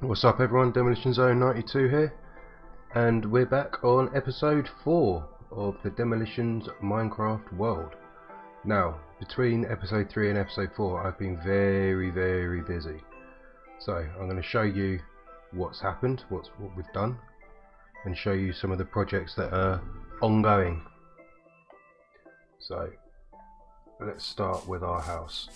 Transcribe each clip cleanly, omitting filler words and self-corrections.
What's up everyone, Demolitions 92 here, and we're back on episode 4 of the Demolitions Minecraft world. Now, between episode 3 and episode 4 I've been very busy. So I'm going to show you what's happened, what we've done, and show you some of the projects that are ongoing. So let's start with our house.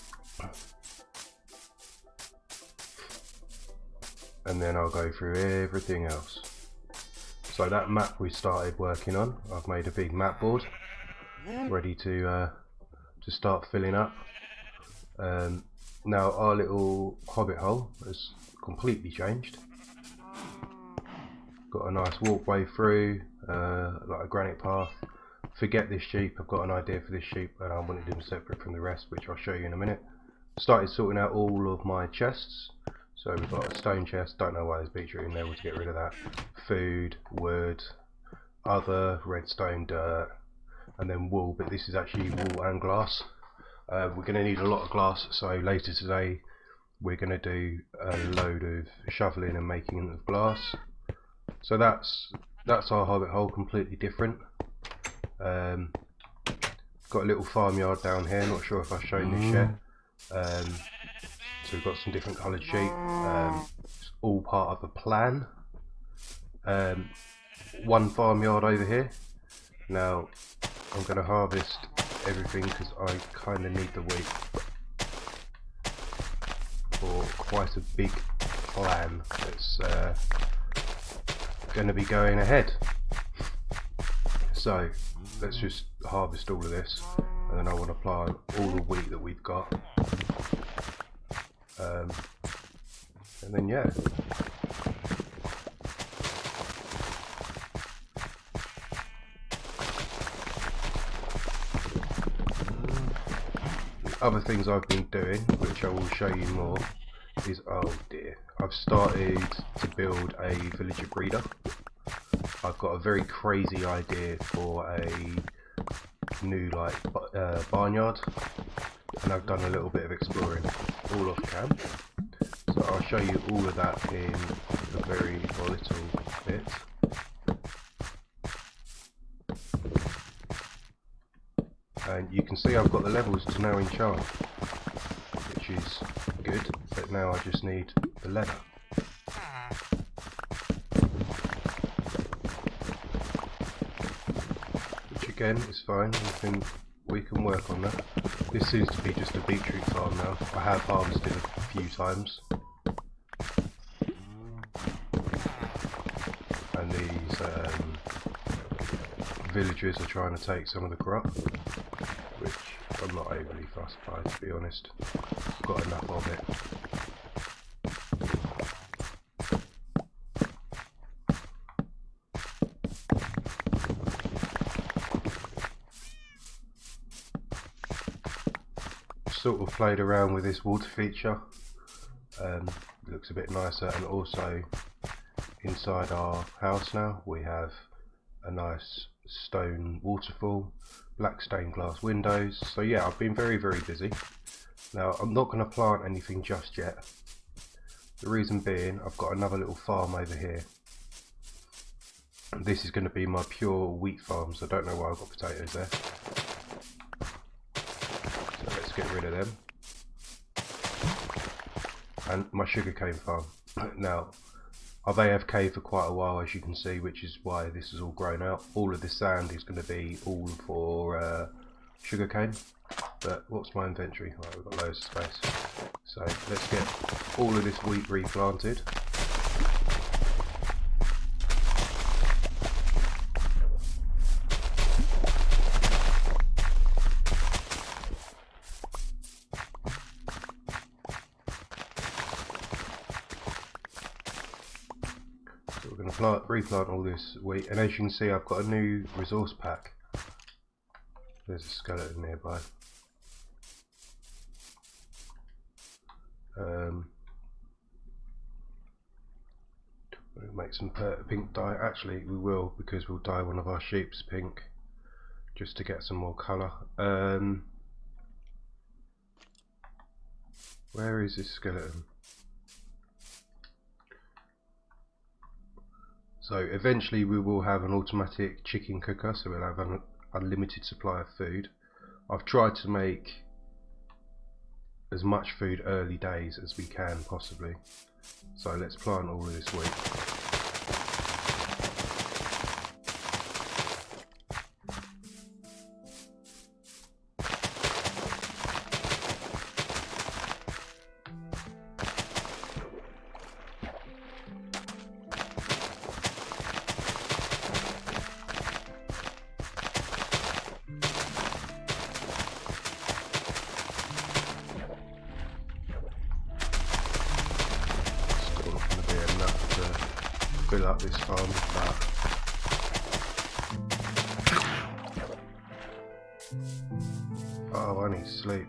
And then I'll go through everything else. So that map we started working on, I've made a big map board ready to start filling up. Now our little hobbit hole has completely changed. Got a nice walkway through, like a granite path. Forget this sheep, I've got an idea for this sheep and I wanted him separate from the rest, which I'll show you in a minute. Started sorting out all of my chests. So we've got a stone chest, don't know why there's beetroot in there, we'll get rid of that. Food, wood, other, redstone, dirt, and then wool, but this is actually wool and glass. We're going to need a lot of glass, so later today we're going to do a load of shoveling and making of glass. So that's our hobbit hole, completely different. Got a little farmyard down here, not sure if I've shown this yet. So we've got some different coloured sheep, it's all part of a plan. One farmyard over here. Now I'm going to harvest everything because I kind of need the wheat for quite a big plan that's going to be going ahead. So let's just harvest all of this, and then I want to plant all the wheat that we've got. And then yeah, other things I've been doing, which I will show you more, is oh dear, I've started to build a villager breeder. I've got a very crazy idea for a new barnyard, and I've done a little bit of exploring all off cam. So I'll show you all of that in a very little bit. And you can see I've got the levels to now enchant, which is good, but now I just need the leather. Which again is fine, we can work on that. This seems to be just a beetroot farm now. I have harvested a few times. And these villagers are trying to take some of the crop, which I'm not overly fussed by, to be honest. I've got enough of it. Sort of played around with this water feature. Looks a bit nicer, and also inside our house now we have a nice stone waterfall, black stained glass windows. So yeah, I've been very busy. Now I'm not going to plant anything just yet. The reason being, I've got another little farm over here. This is going to be my pure wheat farm, so I don't know why I've got potatoes there. So let's get rid of them. And my sugarcane farm. Now I've AFK'd for quite a while, as you can see, which is why this is all grown out. All of this sand is going to be all for sugarcane. But what's my inventory? Right, we've got loads of space. So let's get all of this wheat replanted. We're going to replant all this wheat, and as you can see I've got a new resource pack. There's a skeleton nearby. We'll make some pink dye. Actually we will, because we'll dye one of our sheep's pink just to get some more colour. Where is this skeleton? So eventually we will have an automatic chicken cooker, so we'll have an unlimited supply of food. I've tried to make as much food early days as we can possibly. So let's plant all of this wheat. Fill up this farm, but oh, I need sleep.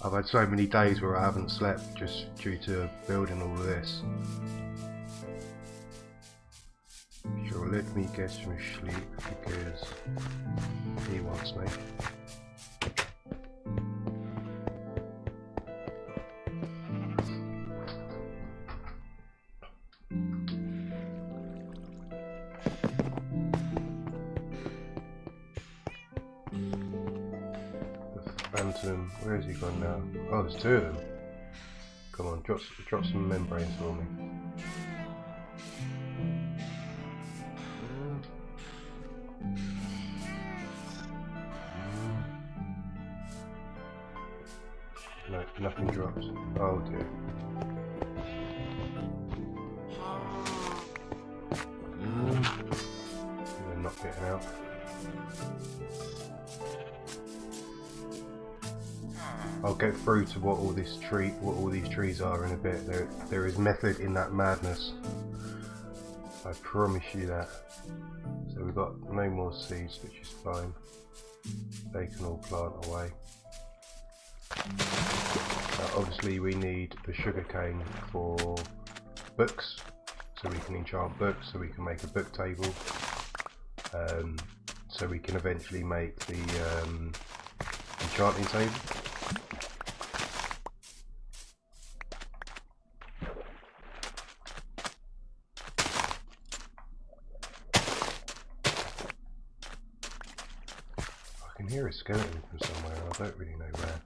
I've had so many days where I haven't slept just due to building all of this. So let me get some sleep because he wants me. Phantom, where has he gone now? Oh, there's two of them. Come on, drop some membranes for me. No, nothing drops. Oh dear. They're not getting out. I'll get through to what all these trees are in a bit. There is method in that madness. I promise you that. So we've got no more seeds, which is fine. They can all plant away. Obviously we need the sugarcane for books, so we can enchant books, so we can make a book table, so we can eventually make the enchanting table. I can hear a skeleton from somewhere, I don't really know where.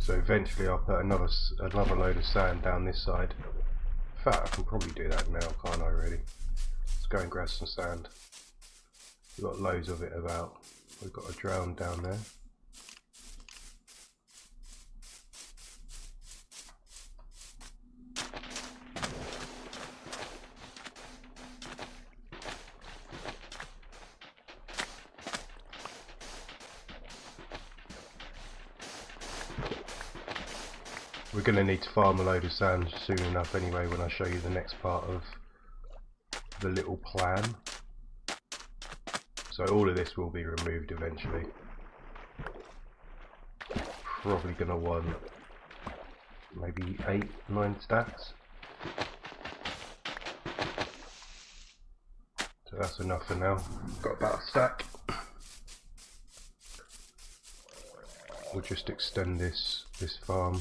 So eventually I'll put another load of sand down this side. In fact, I can probably do that now, can't I really? Let's go and grab some sand. We've got loads of it about. We've got a drown down there. We're going to need to farm a load of sand soon enough anyway when I show you the next part of the little plan. So all of this will be removed eventually. Probably going to want maybe 8-9 stacks. So that's enough for now. Got about a stack. We'll just extend this farm.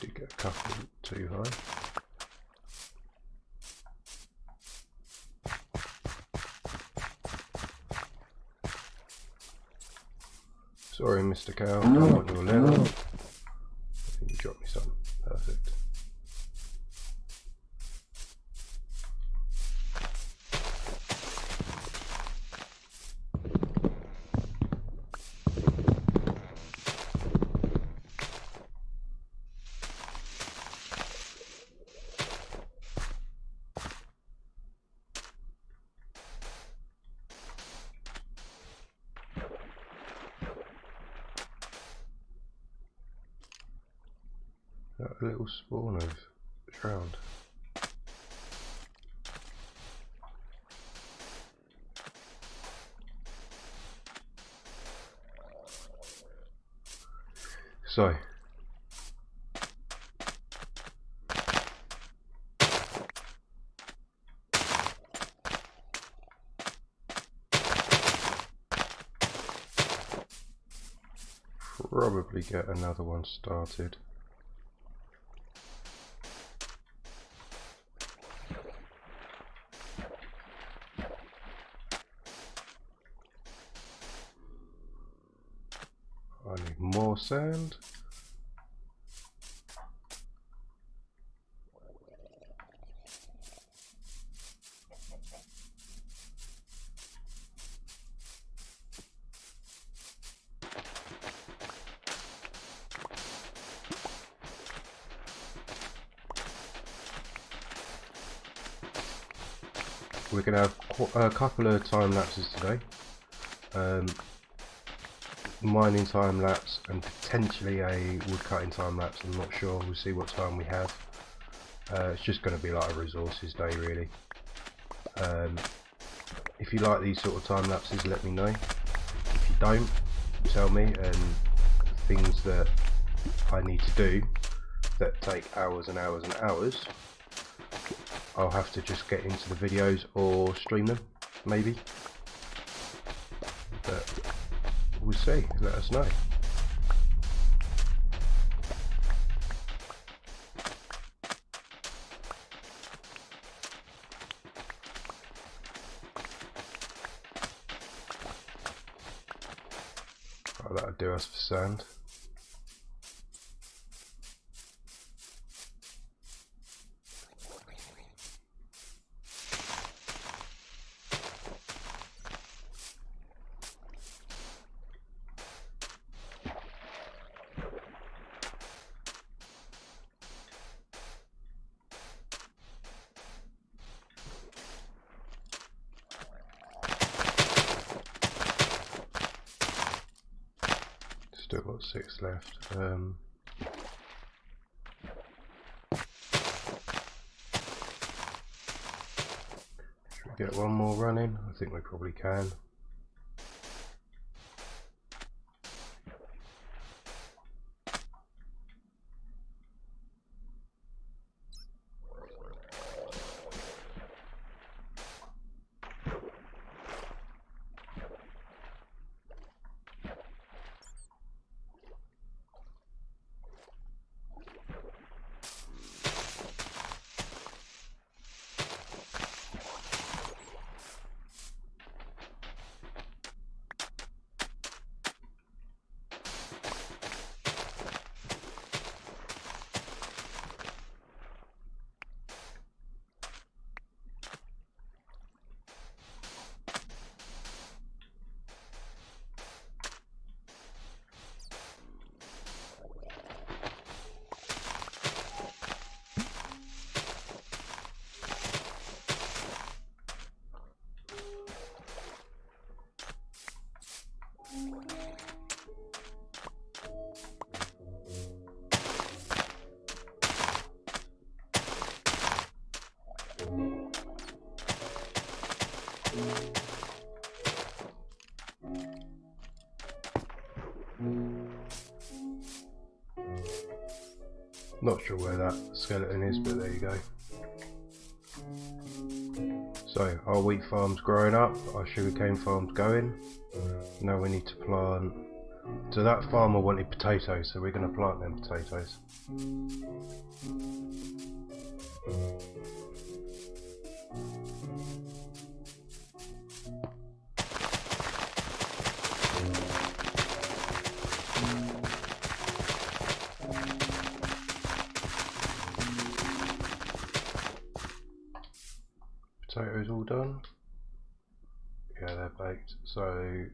Did get a couple too high. Sorry, Mr. Cow, I don't want your leather. I think you dropped me some. Perfect. A little spawn of drowned. So probably get another one started. I need more sand. We're going to have a couple of time lapses today. Mining time lapse and potentially a wood cutting time lapse. I'm not sure. We'll see what time we have. It's just going to be like a resources day, really. If you like these sort of time lapses, let me know. If you don't, tell me, and things that I need to do that take hours and hours and hours, I'll have to just get into the videos or stream them, maybe. But we'll see. Let us know. Oh, that'll do us for sand. Still got 6 left. Should we get one more running? I think we probably can. Not sure where that skeleton is, but there you go. So our wheat farm's growing up, our sugarcane farm's going. Now we need to plant. So that farmer wanted potatoes, so we're going to plant them potatoes. Potatoes all done. Yeah, they're baked. So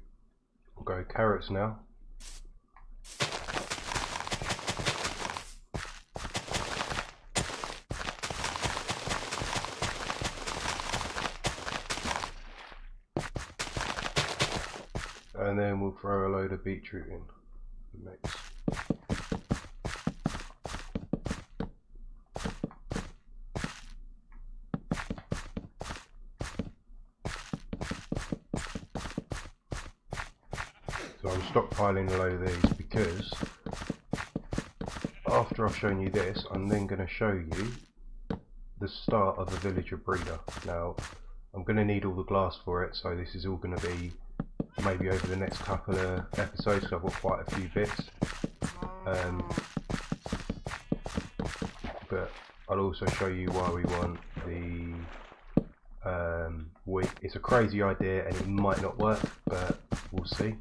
we'll go carrots now. And then we'll throw a load of beetroot in the mix. stockpiling a load of these because after I've shown you this, I'm then going to show you the start of a villager breeder. Now, I'm going to need all the glass for it, so this is all going to be maybe over the next couple of episodes, because I've got quite a few bits. But I'll also show you why we want the wheat. It's a crazy idea and it might not work, but we'll see.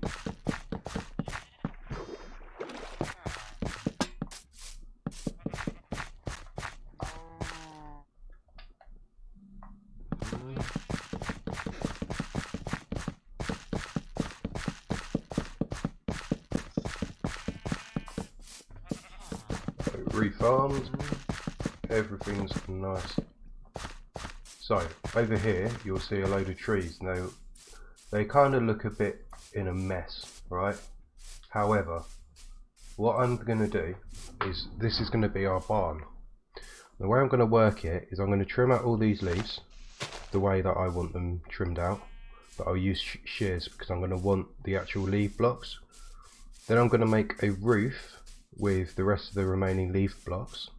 Refarmed, everything's nice. So over here you'll see a load of trees. Now they kind of look a bit in a mess, right? However, what I'm going to do is, this is going to be our barn. The way I'm going to work it is I'm going to trim out all these leaves the way that I want them trimmed out, but I'll use shears because I'm going to want the actual leaf blocks. Then I'm going to make a roof with the rest of the remaining leaf blocks,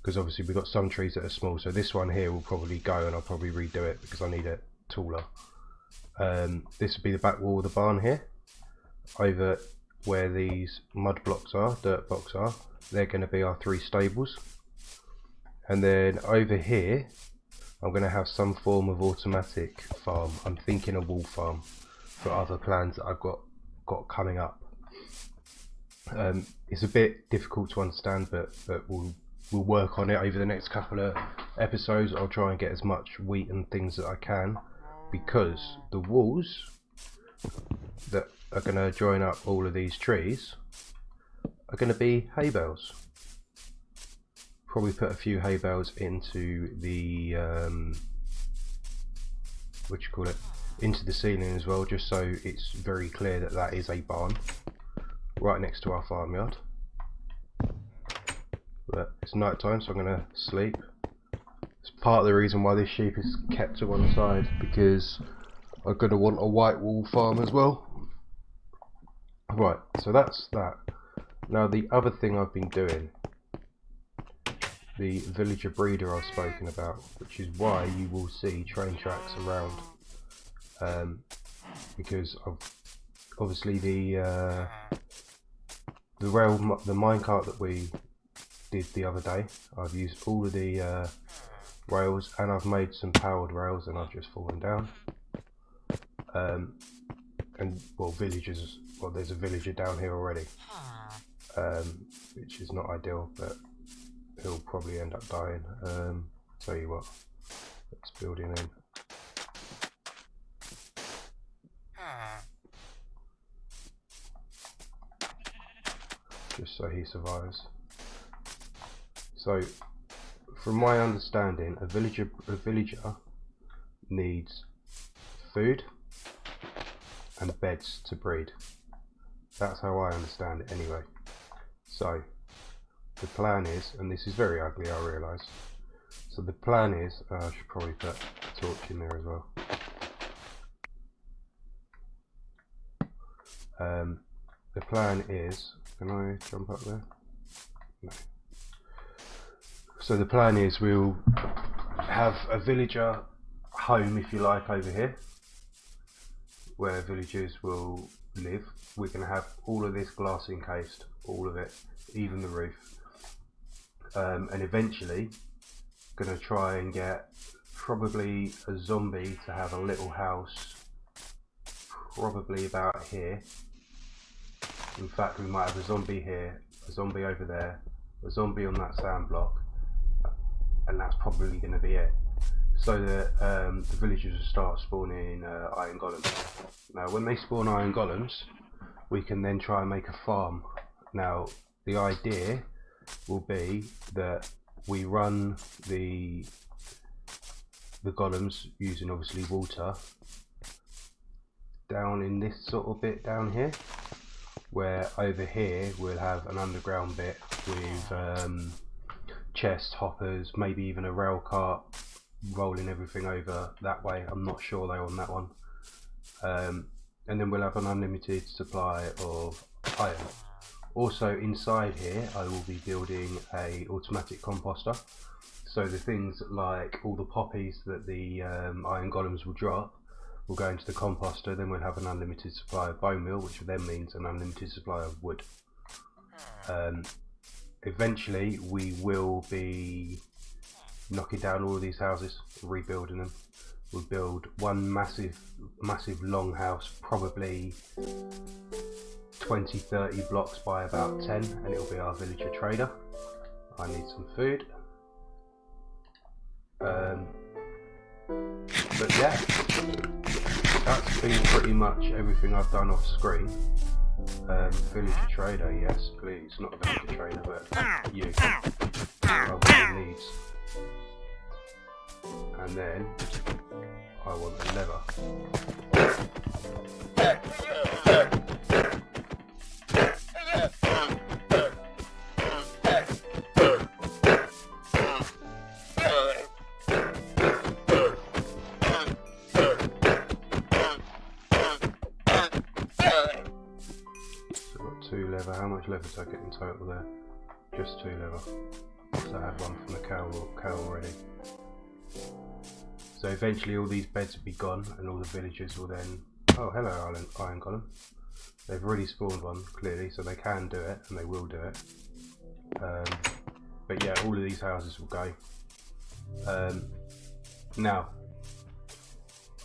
because obviously we've got some trees that are small, so this one here will probably go and I'll probably redo it because I need it taller. This would be the back wall of the barn here. Over where these mud blocks are, dirt blocks are, they're going to be our 3 stables. And then over here I'm going to have some form of automatic farm. I'm thinking a wool farm for other plans that I've got coming up. It's a bit difficult to understand, but we'll work on it over the next couple of episodes. I'll try and get as much wheat and things that I can, because the walls that are going to join up all of these trees are going to be hay bales. Probably put a few hay bales into the into the ceiling as well, just so it's very clear that that is a barn right next to our farmyard. But it's night time, so I'm going to sleep. It's part of the reason why this sheep is kept to one side, because I'm going to want a white wool farm as well. Right, so that's that. Now the other thing I've been doing, the villager breeder I've spoken about, which is why you will see train tracks around, because obviously the minecart that we did the other day, I've used all of the rails, and I've made some powered rails, and I've just fallen down. And well, there's a villager down here already, which is not ideal, but he'll probably end up dying. Tell you what, let's build him in. Just so he survives. So, from my understanding, a villager needs food and beds to breed. That's how I understand it anyway. So, the plan is, and this is very ugly, I realise. So the plan is, I should probably put a torch in there as well. The plan is, can I jump up there? No. So the plan is we'll have a villager home, if you like, over here, where villagers will live. We're going to have all of this glass encased, all of it, even the roof. And eventually going to try and get probably a zombie to have a little house, probably about here. In fact, we might have a zombie here, a zombie over there, a zombie on that sand block, and that's probably going to be it. So that the villagers will start spawning iron golems. Now when they spawn iron golems, we can then try and make a farm. Now the idea will be that we run the golems using obviously water down in this sort of bit down here, where over here we'll have an underground bit with chests, hoppers, maybe even a rail cart rolling everything over that way. I'm not sure though on that one. and then we'll have an unlimited supply of iron. Also inside here I will be building a automatic composter, so the things like all the poppies that the iron golems will drop will go into the composter. Then we'll have an unlimited supply of bone meal, which then means an unlimited supply of wood. Eventually we will be knocking down all of these houses, rebuilding them. We'll build one massive long house, probably 20-30 blocks by about 10, and it'll be our villager trader. I need some food. But yeah, that's been pretty much everything I've done off screen. Villager trader, yes please, not a villager trader, but you. I want the needs. And then I want the leather. Leather. How much leather did I get in total there? Just 2 leather. So I had one from the cow already. So eventually all these beds will be gone, and all the villagers will then... Oh, hello iron golem. They've already spawned one, clearly, so they can do it, and they will do it. But yeah, all of these houses will go. Now,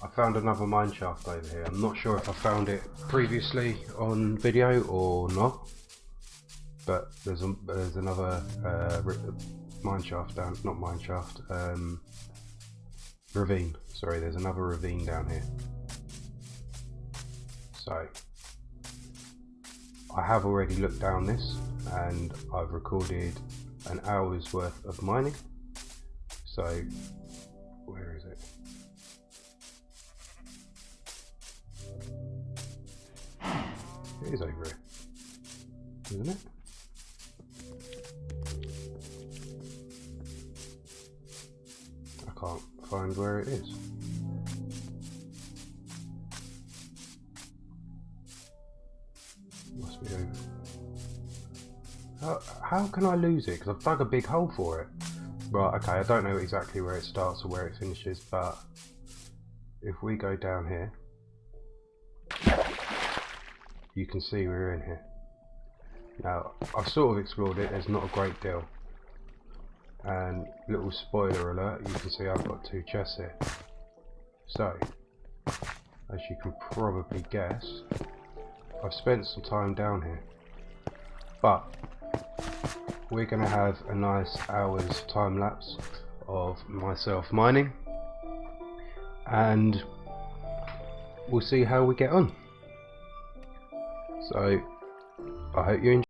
I found another mine shaft over here. I'm not sure if I found it previously on video or not, but there's another mine shaft down, not mine shaft, ravine. Sorry, there's another ravine down here. So I have already looked down this, and I've recorded an hour's worth of mining. So where is it? It is over here, isn't it? I can't find where it is. Must be over. How can I lose it? Because I've dug a big hole for it. Right, okay, I don't know exactly where it starts or where it finishes, but if we go down here, you can see we're in here. Now, I've sort of explored it, there's not a great deal. And little spoiler alert, you can see I've got 2 chests here. So, as you can probably guess, I've spent some time down here. But, we're going to have a nice hour's time lapse of myself mining. And we'll see how we get on. So, I hope you enjoy.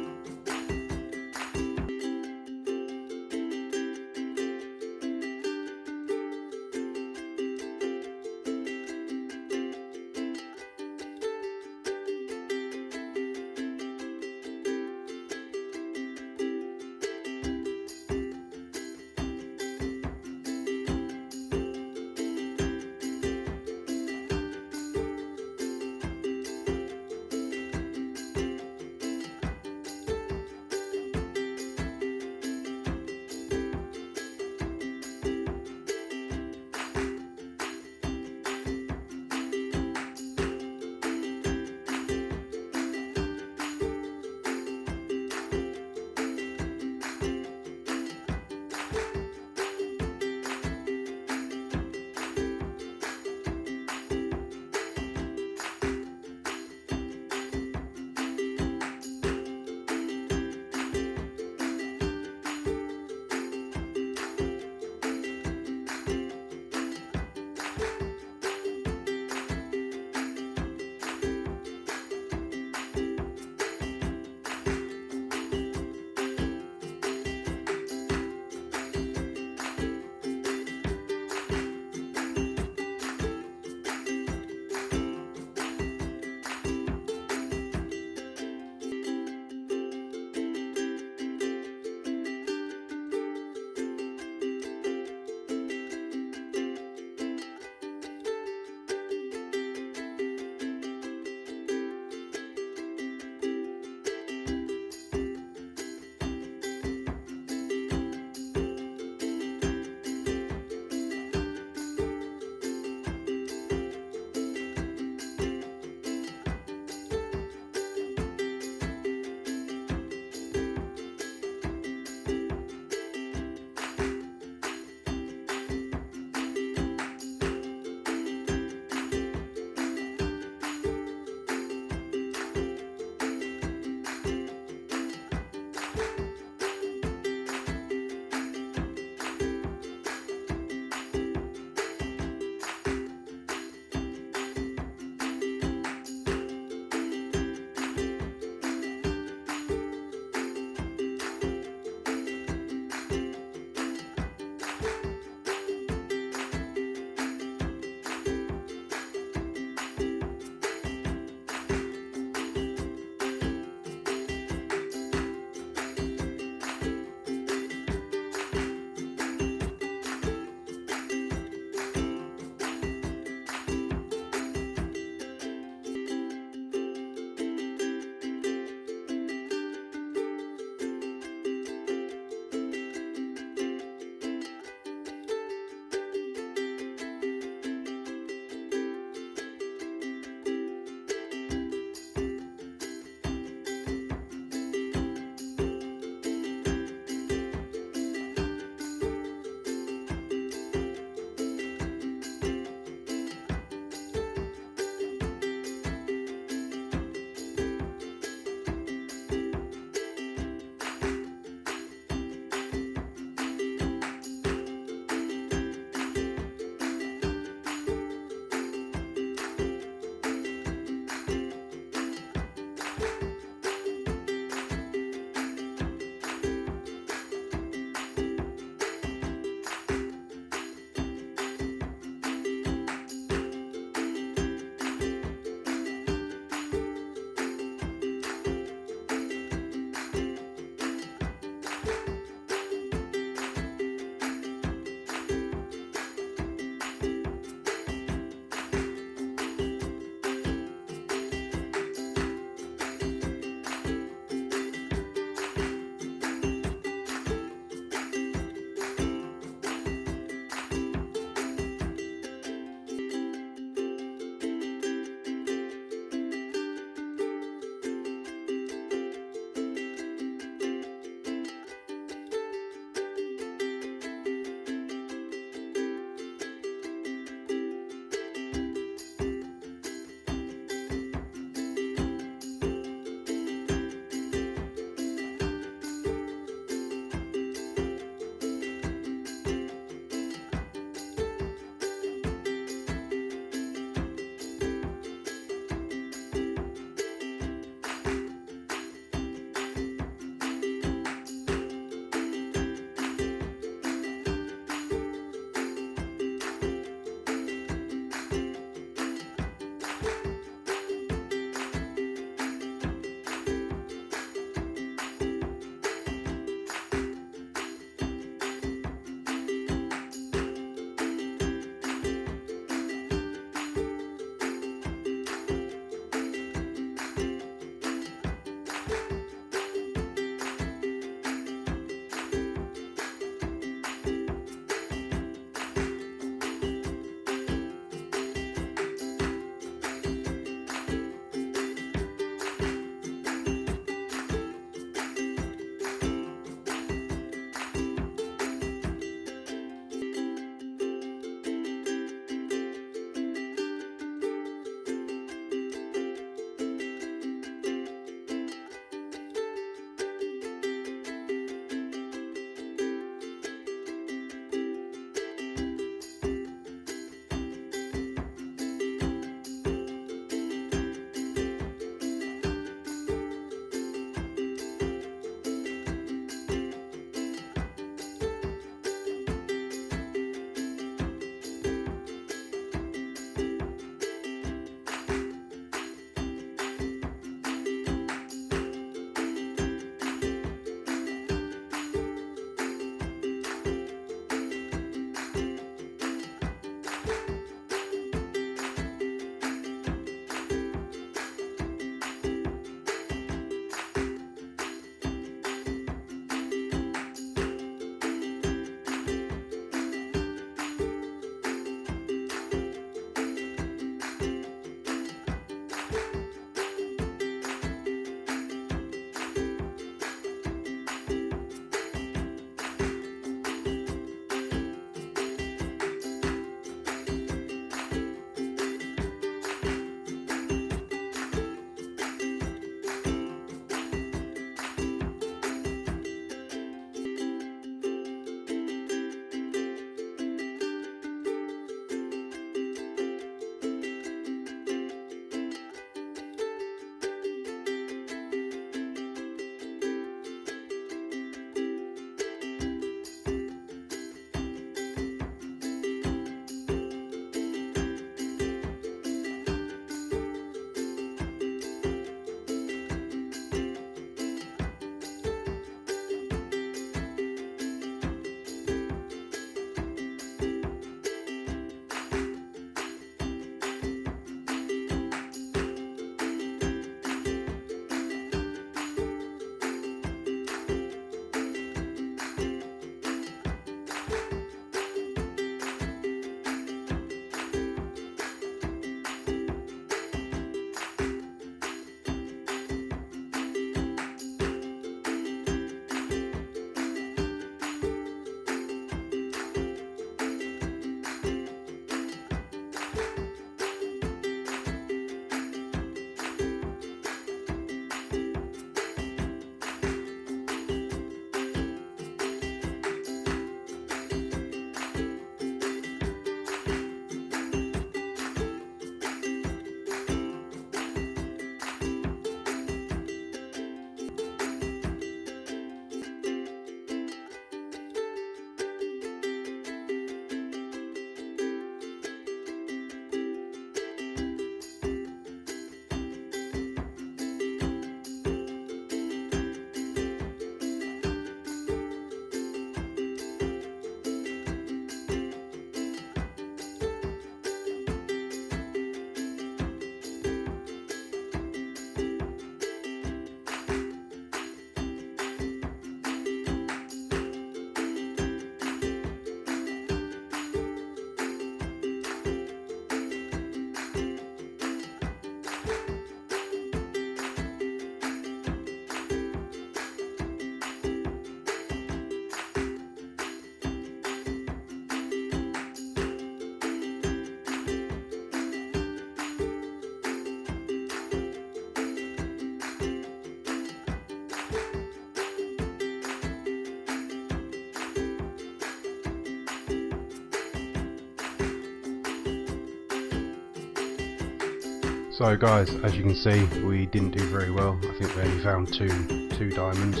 So guys, as you can see, we didn't do very well. I think we only found two diamonds.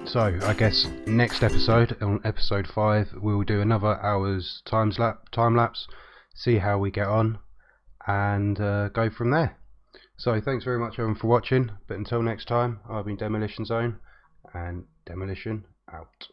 So I guess next episode, on episode 5, we'll do another hour's time lapse, see how we get on, and go from there. So thanks very much everyone for watching, but until next time, I've been Demolition Zone, and Demolition out.